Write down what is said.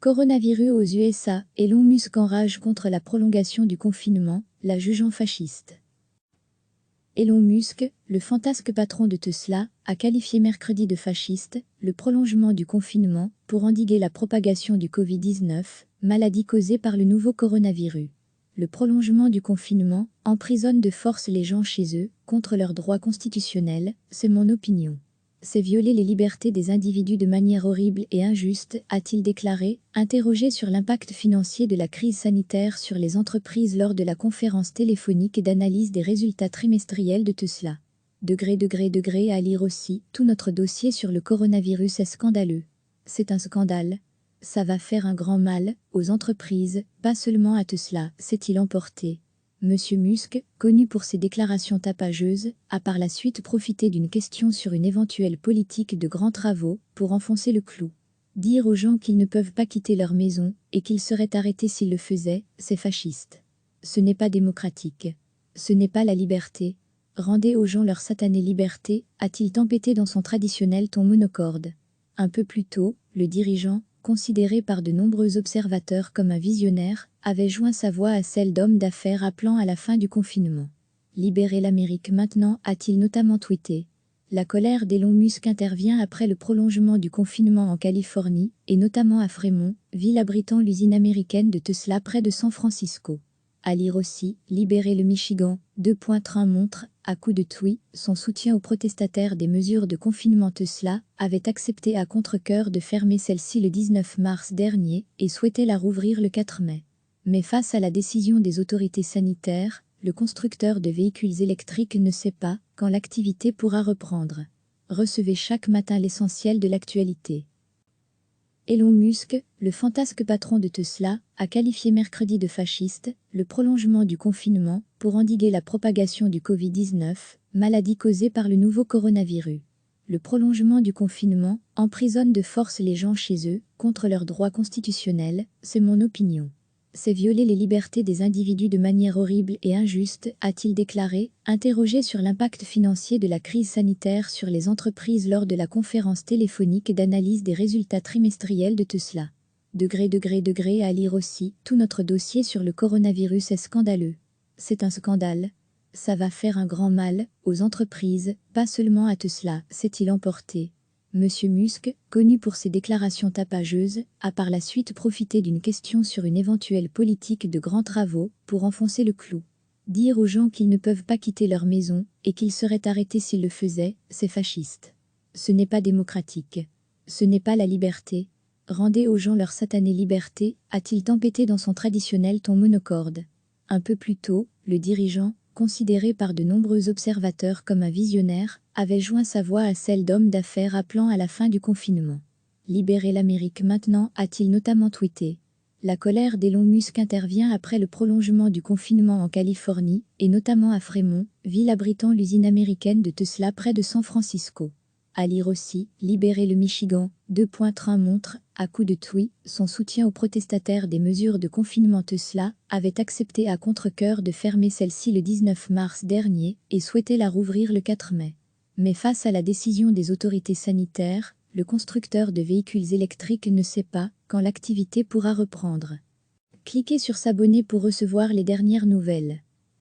Coronavirus aux USA, Elon Musk enrage contre la prolongation du confinement, la jugeant fasciste. Elon Musk, le fantasque patron de Tesla, a qualifié mercredi de fasciste le prolongement du confinement pour endiguer la propagation du Covid-19, maladie causée par le nouveau coronavirus. Le prolongement du confinement emprisonne de force les gens chez eux, contre leurs droits constitutionnels, c'est mon opinion. C'est violer les libertés des individus de manière horrible et injuste, a-t-il déclaré, interrogé sur l'impact financier de la crise sanitaire sur les entreprises lors de la conférence téléphonique d'analyse des résultats trimestriels de Tesla. À lire aussi, tout notre dossier sur le coronavirus est scandaleux. C'est un scandale. Ça va faire un grand mal aux entreprises, pas seulement à Tesla, s'est-il emporté. Monsieur Musk, connu pour ses déclarations tapageuses, a par la suite profité d'une question sur une éventuelle politique de grands travaux pour enfoncer le clou. Dire aux gens qu'ils ne peuvent pas quitter leur maison et qu'ils seraient arrêtés s'ils le faisaient, c'est fasciste. Ce n'est pas démocratique. Ce n'est pas la liberté. Rendez aux gens leur satanée liberté, a-t-il tempêté dans son traditionnel ton monocorde. Un peu plus tôt, le dirigeant, considéré par de nombreux observateurs comme un visionnaire, avait joint sa voix à celle d'hommes d'affaires appelant à la fin du confinement. Libérez l'Amérique maintenant, a-t-il notamment tweeté. La colère d'Elon Musk intervient après le prolongement du confinement en Californie, et notamment à Fremont, ville abritant l'usine américaine de Tesla près de San Francisco. À lire aussi, libérer le Michigan, Train montre, à coup de tweet, son soutien aux protestataires des mesures de confinement. Tesla avait accepté à contre-cœur de fermer celle-ci le 19 mars dernier et souhaitait la rouvrir le 4 mai. Mais face à la décision des autorités sanitaires, le constructeur de véhicules électriques ne sait pas quand l'activité pourra reprendre. Recevez chaque matin l'essentiel de l'actualité. Elon Musk, le fantasque patron de Tesla, a qualifié mercredi de fasciste le prolongement du confinement pour endiguer la propagation du Covid-19, maladie causée par le nouveau coronavirus. Le prolongement du confinement emprisonne de force les gens chez eux, contre leurs droits constitutionnels, c'est mon opinion. C'est violer les libertés des individus de manière horrible et injuste, a-t-il déclaré, interrogé sur l'impact financier de la crise sanitaire sur les entreprises lors de la conférence téléphonique d'analyse des résultats trimestriels de Tesla. À lire aussi, tout notre dossier sur le coronavirus est scandaleux. C'est un scandale. Ça va faire un grand mal aux entreprises, pas seulement à Tesla, s'est-il emporté. Monsieur Musk, connu pour ses déclarations tapageuses, a par la suite profité d'une question sur une éventuelle politique de grands travaux pour enfoncer le clou. Dire aux gens qu'ils ne peuvent pas quitter leur maison et qu'ils seraient arrêtés s'ils le faisaient, c'est fasciste. Ce n'est pas démocratique. Ce n'est pas la liberté. Rendez aux gens leur satanée liberté, a-t-il tempêté dans son traditionnel ton monocorde. Un peu plus tôt, le dirigeant, considéré par de nombreux observateurs comme un visionnaire, avait joint sa voix à celle d'hommes d'affaires appelant à la fin du confinement. Libérez l'Amérique maintenant, a-t-il notamment tweeté. La colère d'Elon Musk intervient après le prolongement du confinement en Californie, et notamment à Fremont, ville abritant l'usine américaine de Tesla près de San Francisco. À lire aussi, libérer le Michigan, Train montre, à coup de tweet, son soutien aux protestataires des mesures de confinement. Tesla avait accepté à contre-cœur de fermer celle-ci le 19 mars dernier et souhaitait la rouvrir le 4 mai. Mais face à la décision des autorités sanitaires, le constructeur de véhicules électriques ne sait pas quand l'activité pourra reprendre. Cliquez sur s'abonner pour recevoir les dernières nouvelles.